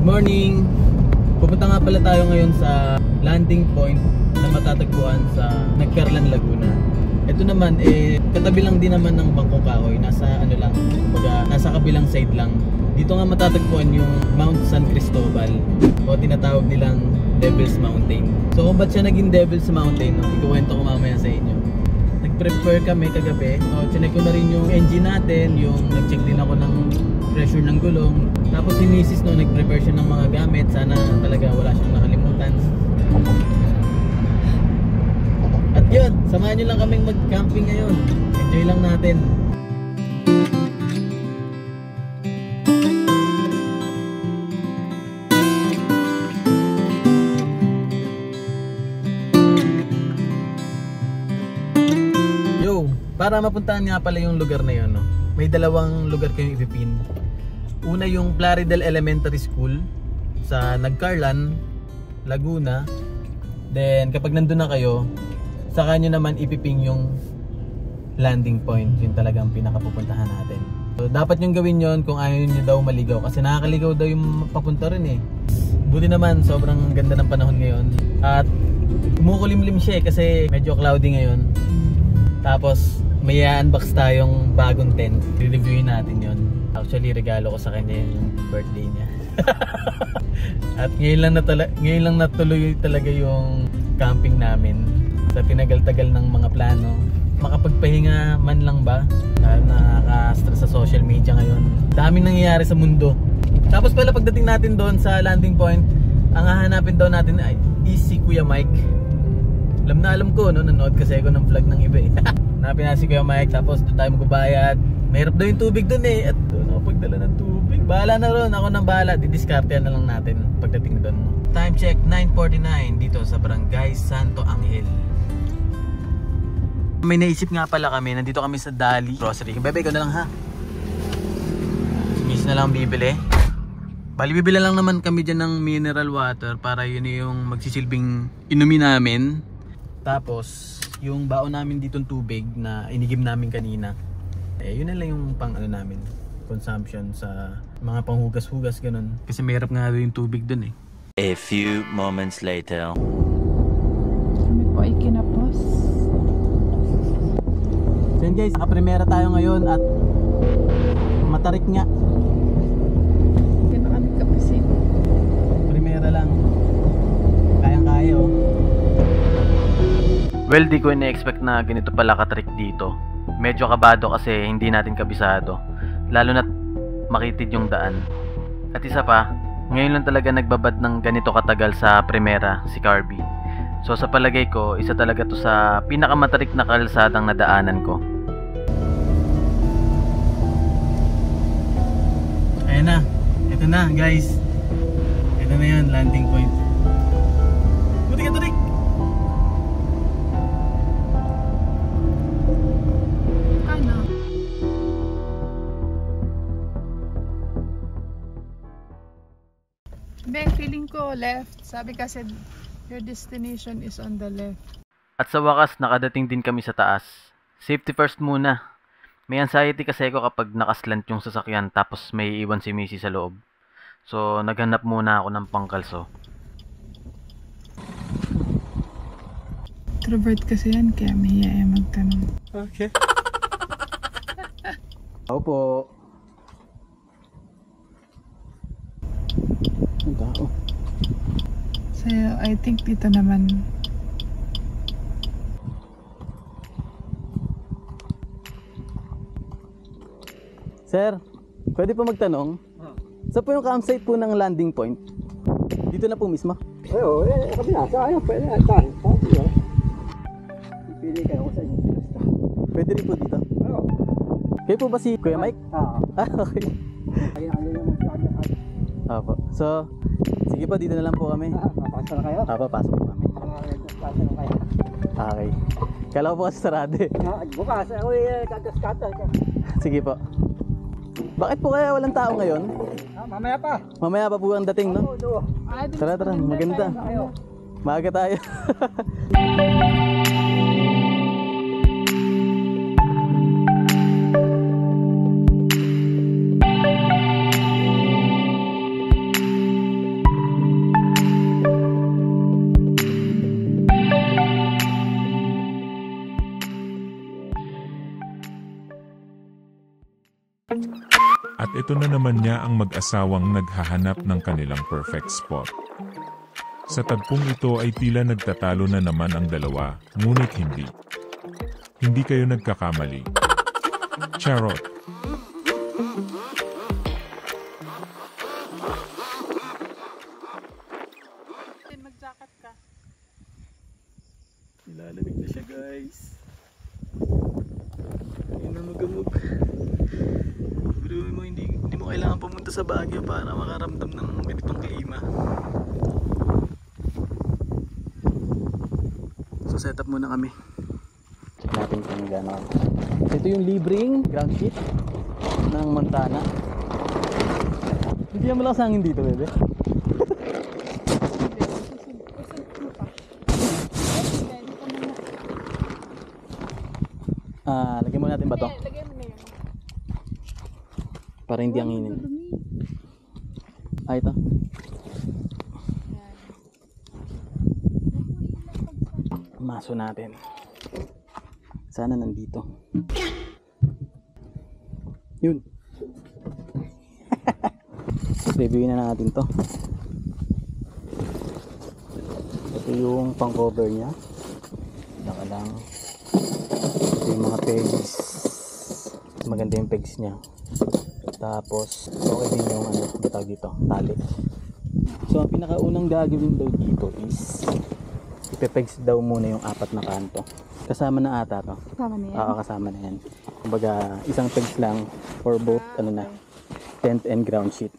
morning! Pupunta nga pala tayo ngayon sa landing point na matatagpuan sa Nagcarlan, Laguna. Ito naman katabi lang din naman ng Bangkong Kahoy. Nasa nasa kabilang side lang. Dito nga matatagpuan yung Mount San Cristobal o tinatawag nilang Devil's Mountain. So kung ba't siya naging Devil's Mountain, ikukwento ko mamaya sa inyo. Nag-prepare kami kagabi. So chinek ko na rin yung engine natin, yung nag-check din ako ng pressure ng gulong. Tapos si Mrs. nag-prepare siya ng mga gamit. Sana talaga wala siyang nakalimutan. At yun, samahan nyo lang kaming mag-camping ngayon. Enjoy lang natin. Yo, para mapuntahan nga pala yung lugar na yun, no? May dalawang lugar kayong ipipin. Una yung Plaridel Elementary School sa Nagcarlan, Laguna. Then kapag nandun na kayo, saka nyo naman ipiping yung landing point. Yun talagang pinakapupuntahan natin. So dapat yung gawin yon kung ayaw nyo daw maligaw, kasi nakakaligaw daw yung papunta rin eh. Buti naman sobrang ganda ng panahon ngayon. At kumukulimlim siya kasi medyo cloudy ngayon. Tapos may i-unbox tayong bagong tent. I-reviewin natin yon. Actually regalo ko sa kanya yung birthday niya. At ngayon lang natuloy talaga yung camping namin. Sa tinagal-tagal ng mga plano, makapagpahinga man lang ba? Dahil nakaka-stress sa social media ngayon. Daming nangyayari sa mundo. Tapos pala pagdating natin doon sa landing point, ang hahanapin daw natin ay si Kuya Mike. Alam na alam ko, no? Nanood kasi ako ng vlog ng iba eh. Hanapin na si Kuya Mike, tapos doon tayo magbabayad. Mahirap daw yung tubig doon eh. At doon ako pagdala ng tubig. Bahala na ron, ako nang bahala. Didiskartean na lang natin pagdating doon. Time check, 9:49 dito sa Barangay Santo Angel. May naisip nga pala kami, nandito kami sa Dali Grocery. Bebe, ikaw na lang ha. Miss na lang bibili. Bali, bibili lang naman kami dyan ng mineral water para yun yung magsisilbing inumin namin. Tapos, yung baon namin ditong tubig na inigib namin kanina, yun na lang yung pang namin, consumption sa mga panghugas-hugas ganun. Kasi mahirap nga yung tubig dun eh. A few moments later. Kami po ay kinapos. So yun guys, naka-primera tayo ngayon at matarik nga. Hindi na kami kapisin. Primera lang. Kayang-kaya oh. Well, di ko ina-expect na ganito pala ka-trick dito. Medyo kabado kasi hindi natin kabisado. Lalo na't makitid yung daan. At isa pa, ngayon lang talaga nagbabad ng ganito katagal sa primera si Carby. So sa palagay ko, isa talaga to sa pinakamatarik na kalsadang nadaanan ko. Ayan na. Ito na guys. Ito na yun, landing point. Buti ka tarik! Ano? Be, feeling ko left. Sabi kasi your destination is on the left. At sa wakas, nakadating din kami sa taas. Safety first muna. May anxiety kasi ako kapag nakaslant yung sasakyan tapos may iwan si Missy sa loob. So, naghanap muna ako ng pangkalso. Introvert kasi yan, kaya mahiya magtanong. Okay. Opo. Ang tao. So, I think dito naman. Sir, pwede po magtanong? Saan po yung campsite po ng landing point? Dito na po mismo? Oo, kami nasa. Ayaw, pwede na. Saan? Pili kayo kung saan yung pinasta. Pwede rin po dito? Oo. Kayo po ba si Kuya Mike? Oo. Okay. Kaya ang yung magkakakak. Opo. So, sige po, dito na lang po kami. Papasok na kayo? Opo, pasok po kami. Papasok na kayo. Okay. Kala ko po kasi sarado eh. Bukas, ako kagas-katas. Sige po. Bakit po kaya walang tao ngayon? Mamaya pa. Mamaya pa po ang dating, no? Tara, maganda. Maaga tayo. Ito na naman niya ang mag-asawang naghahanap ng kanilang perfect spot. Sa tagpong ito ay tila nagtatalo na naman ang dalawa, ngunit hindi. Hindi kayo nagkakamali. Charot. Mag-jacket ka. Nilalamig na siya, guys. Ayun na magamog. Pero mo, hindi mo kailangan pumunta sa Baguio para makaramdam ng ganitong klima. So set up muna kami. Check natin kung gano'n. Ito yung libreng ground sheet ng Montana. Hindi naman lang sa hangin dito, bebe. Lagyan mo natin ba to? Lagyan mo na yun. Para hindi anginin. Ito. Maso natin. Sana nandito. Yun. Reviewin na natin to. Ito yung pang cover nya. Saka lang. Ito yung mga pegs. Maganda yung pegs nya. Tapos okay din yung tawag dito, tali. So ang pinakaunang gagawin daw dito is ipepegs daw muna yung apat na kanto. Kasama na ata to. Kasama na yan? Oo, kasama na yan. Kumbaga isang pegs lang for both tent and ground sheet.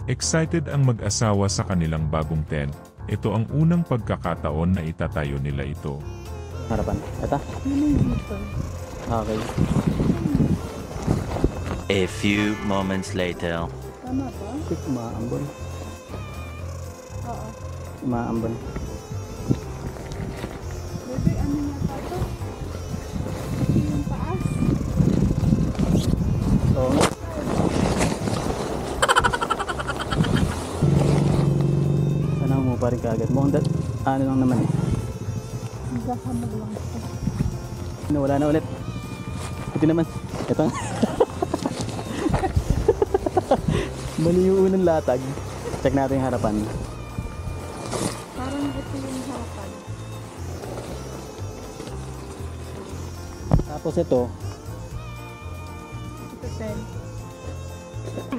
Excited ang mag-asawa sa kanilang bagong tent. Ito ang unang pagkakataon na itatayo nila ito. Harapan. Ito? Okay. A few moments later. Tama ba? Quick, umaambon. Oo. Umaambon. Bebe, ano yata ito? Ito yung taas. Oo. Sana mo pa rin kaagad. Mukhang ano lang naman eh. Magkakamag lang ito. Nawala na ulit. Ito naman. Ito. Mali yung unang latag. Check natin yung harapan. Parang ito yung harapan. Tapos ito. Ito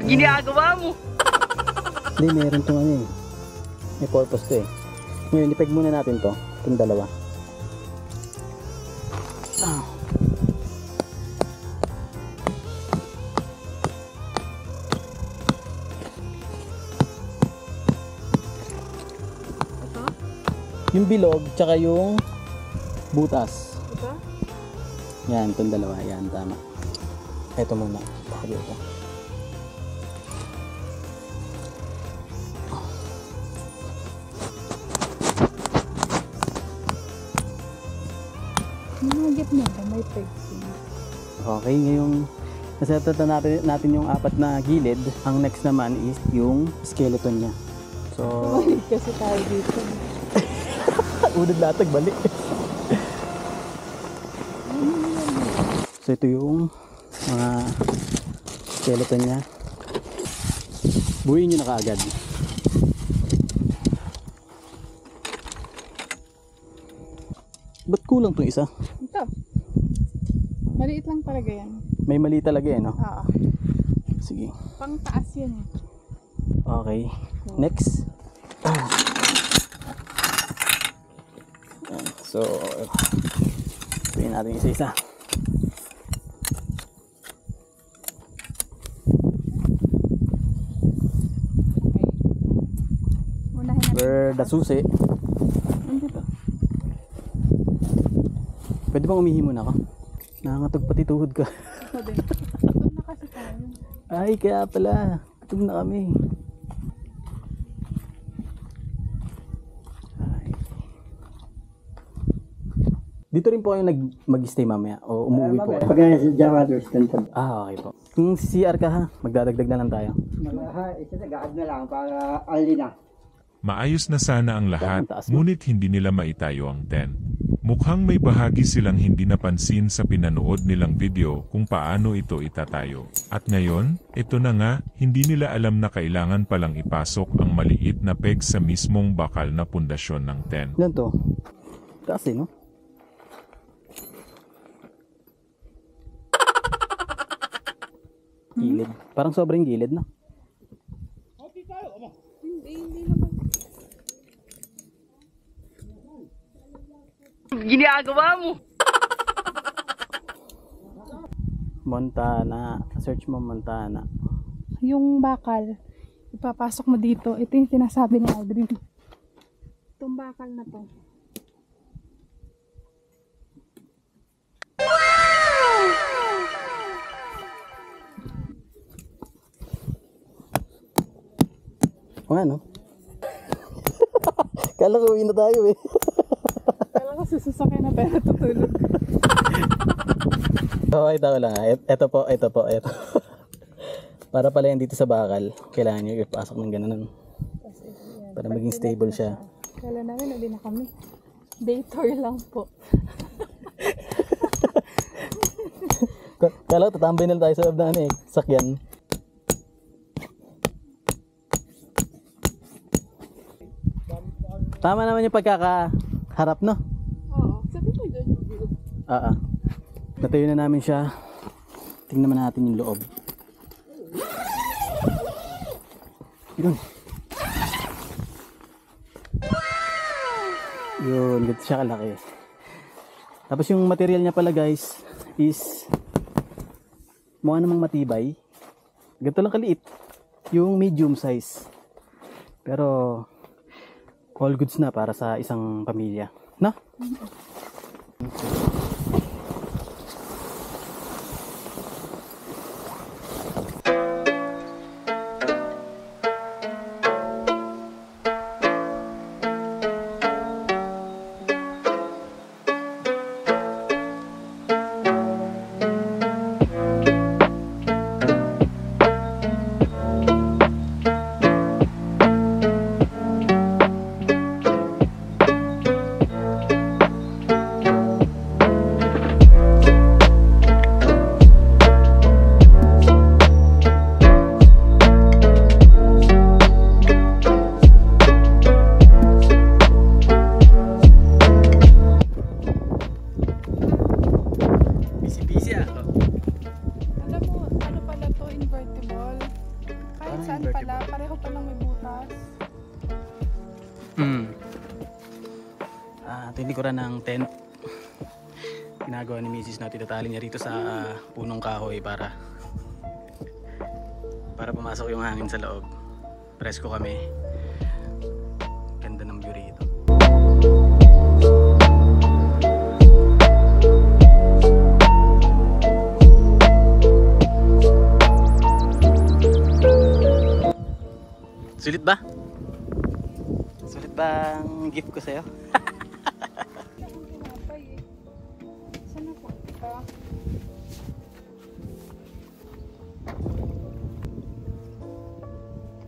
10. Ginagawa mo! Hindi, meron itong ano eh. May purpose to eh. Ngayon, ipeg muna natin to. Itong dalawa. Ito? Yung bilog, tsaka yung butas. Ito? Yan, itong dalawa. Yan, tama. Ito muna. Baka dito. Nagit mo ba? May pegs yun. Okay, ngayong nasetata natin yung apat na gilid. Ang next naman is yung skeleton niya. So, Balik kasi tayo dito. unang latag, balik. So, ito yung mga skeleton niya. Buuin nyo na kaagad. Ba't kulang tong isa? Ito. Maliit lang talaga yan. May mali talaga eh, no? Oo. Sige. Pang taas yan eh. Okay. Next. Yan. So, tuwin natin isa-isa. Okay. Unahin natin. Where the susi. Nandito. Pwede bang umihi muna ako? Nakakatog pati tuhod ka. Ako din. Ito na kasi tayo. Ay, kaya pala. Katog na kami. Ay. Dito rin po kayo mag-stay mamaya o umuwi po kayo? Pag nasa Jamados, ganito. Okay po. Kung CR ka ha, magdadagdag na lang tayo. Isa nag-aad na lang para alin na. Maayos na sana ang lahat, ngunit hindi nila maitayo ang tent. Mukhang may bahagi silang hindi napansin sa pinanood nilang video kung paano ito itatayo. At ngayon, ito na nga, hindi nila alam na kailangan palang ipasok ang maliit na peg sa mismong bakal na pundasyon ng tent. Yan to. Taas eh, no? Gilid. Parang sobrang gilid, no? Hindi naman. Ginagawa mo! Montana. Search mo Montana. Yung bakal, ipapasok mo dito. Ito yung sinasabi ni Aldrin. Itong bakal na to. O ano? Kala ko uwi na tayo eh. Kala ko susasakyan na pero tutulog. So, ito lang ha. Ito po. Para pala yan dito sa bakal, kailangan nyo ipasok ng ganun. Para maging stable siya. Kala namin, hindi na kami. Day tour lang po. Kala ko tatambay na tayo sa loob na sakyan. Tama naman yung pagkakaharap, no? Oo, sabi mo dyan yung view. Natayo na namin siya. Tingnan naman natin yung loob. Yun. Yun, ganito siya kalaki. Tapos yung material niya pala guys is mukha namang matibay. Ganito lang kaliit. Yung medium size. Pero all goods na para sa isang pamilya. No? Tinikuran ng tent. Ginagawa ni Mrs. na tinatali niya rito sa punong kahoy para pumasok yung hangin sa loob. Presko kami. Ganda ng view rito. Sulit ba? Sulit ba ang gift ko sa'yo?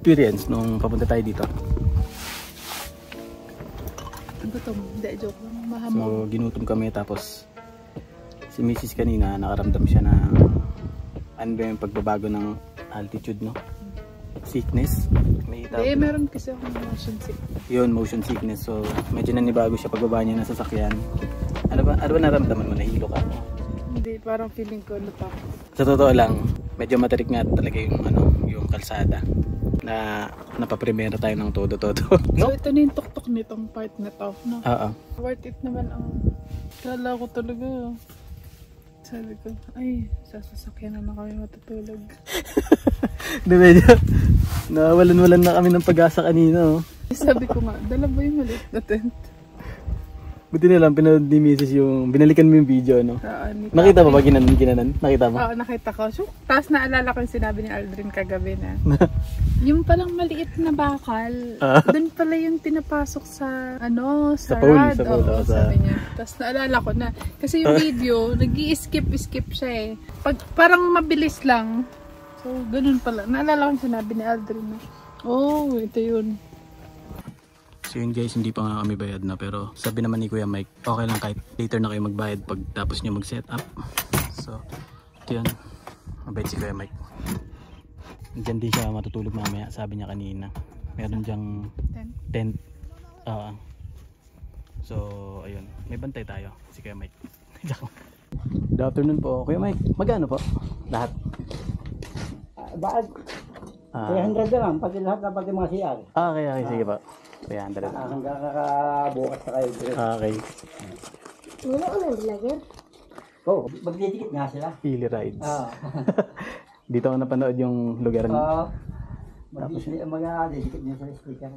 Experience nung papunta tayo dito. Gutom, hindi, joke lang. Mahamog. So ginutom kami tapos si Mrs. kanina nakaramdam siya ng ano ba yung pagbabago ng altitude, no? Sickness. May meron kasi akong motion sickness. Yun, motion sickness. So medyo nanibago siya pagbaba niya na sasakyan. Ano ba naramdaman mo? Nahilo ka? Hindi, parang feeling ko natakot. Sa totoo lang, medyo matarik nga talaga yung kalsada. Na napaprimera tayo ng todo-todo. No? So ito na yung tuktok nitong part na to, no? Oo. Worth it naman ang kala ko talaga. Sabi ko, ay, sasasakyan na kami matutulog. Di medyo, nawalan-walan na kami ng pag-asa kanina. Sabi ko nga, dala ba yung maliit na tent? Buti na lang, pinanood ni Mrs. yung, binalikan mo yung video, no? Nakita mo ba ginanan? Nakita mo? Oo, nakita ko. So, tapos naalala ko yung sinabi ni Aldrin kagabi na, yung palang maliit na bakal, doon pala yung pinapasok sa, sa pole, rod. Oo, sabi niya. Tapos naalala ko na, kasi yung video, nag-i-skip siya eh. Parang mabilis lang. So, ganun pala. Naalala ko yung sinabi ni Aldrin na, ito yun. So yun guys, hindi pa nga kami bayad na, pero sabi naman ni Kuya Mike, okay lang kahit later na kayo magbayad pag tapos nyo mag-set up. So, ito yun. Mabait si Kuya Mike. Diyan din siya matutulog mamaya, sabi niya kanina. Meron dyang tent. So, ayun. May bantay tayo, si Kuya Mike. Good afternoon po, Kuya Mike. Magkano po? Lahat? Bakit? 300 na lang, pati lahat na pati mga CR. Okay, sige po. 300 na. Hanggang kakabukas na kayo. Okay. Wala ko nang vlogger. Oo, magtitikit nga sila. Pili rides. Dito ako napanood yung lugar niyo. Oo. Mag-titikit nyo sa sticker.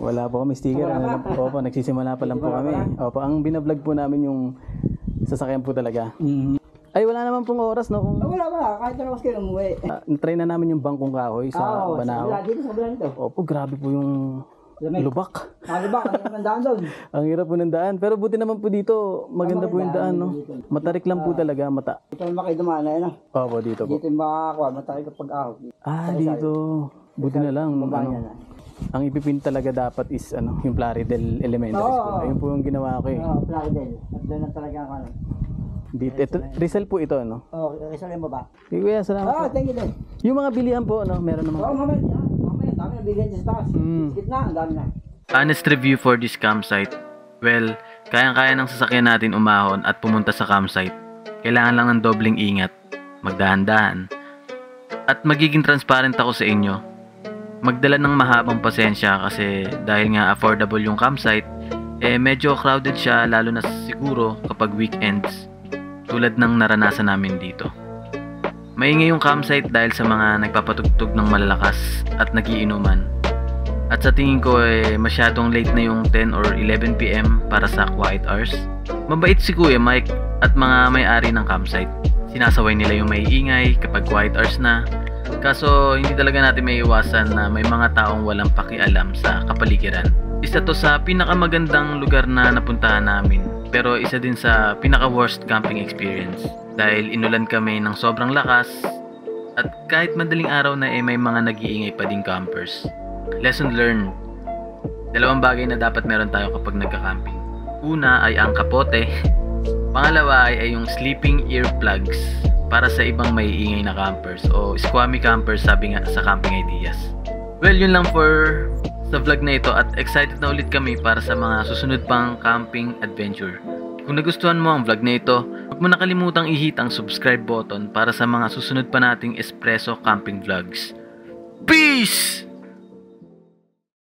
Wala po kami sticker. Opo, nagsisimula pa lang po kami. Opo, ang binablog po namin yung sasakyan po talaga. Ay, wala naman pong oras, no? Wala. Kahit na kayo umuwi. Try na namin yung bangkong kahoy sa Banao. Dito sa Banao ito. Opo, grabe po yung lubak. Lubak, ang daan doon. Ang hirap po ng daan. Pero buti naman po dito, maganda po yung daan, no? Matarik lang po talaga, mata. Ito naman kayo dumaan na yun. Opo, dito po. Dito yung makakuha, matarik kapag ahog. Dito. Buti na lang. Ang ipipin talaga dapat is yung Plaridel Elementary School. Ayun po yung ginawa ko eh. Plaridel. Doon na talaga ako. Dito, Rizal po ito, no? Rizal yung baba. Kuya, salamat po. Thank you din. Yung mga bilihan po, no? Meron naman. Mamaya, dami na bigyan dyan sa taas. Gitna, ang dami na. Honest review for this campsite. Well, kayang-kaya ng sasakyan natin umahon at pumunta sa campsite. Kailangan lang ng dobling ingat, magdahan-dahan. At magiging transparent ako sa inyo. Magdala ng mahabang pasensya kasi dahil nga affordable yung campsite, medyo crowded siya lalo na siguro kapag weekends. Tulad ng naranasan namin dito. Maingay yung campsite dahil sa mga nagpapatugtog ng malalakas at nagiinuman. At sa tingin ko masyadong late na yung 10 or 11 PM para sa quiet hours. Mabait si Kuya Mike at mga may-ari ng campsite. Sinasaway nila yung maiingay kapag quiet hours na. Kaso hindi talaga natin may iwasan na may mga taong walang pakialam sa kapaligiran. Isa to sa pinakamagandang lugar na napuntahan namin, pero isa din sa pinaka-worst camping experience dahil inulan kami ng sobrang lakas at kahit madaling araw na may mga nag-iingay pa ding campers. Lesson learned. Dalawang bagay na dapat meron tayo kapag nagka-camping. Una ay ang kapote. Pangalawa ay yung sleeping earplugs para sa ibang maiingay na campers o squammy campers sabi nga sa Camping Ideas. Well, yun lang for sa vlog na ito at excited na ulit kami para sa mga susunod pang camping adventure. Kung nagustuhan mo ang vlog na ito, huwag mo nakalimutang i-hit ang subscribe button para sa mga susunod pa nating Espresso Camping Vlogs. Peace!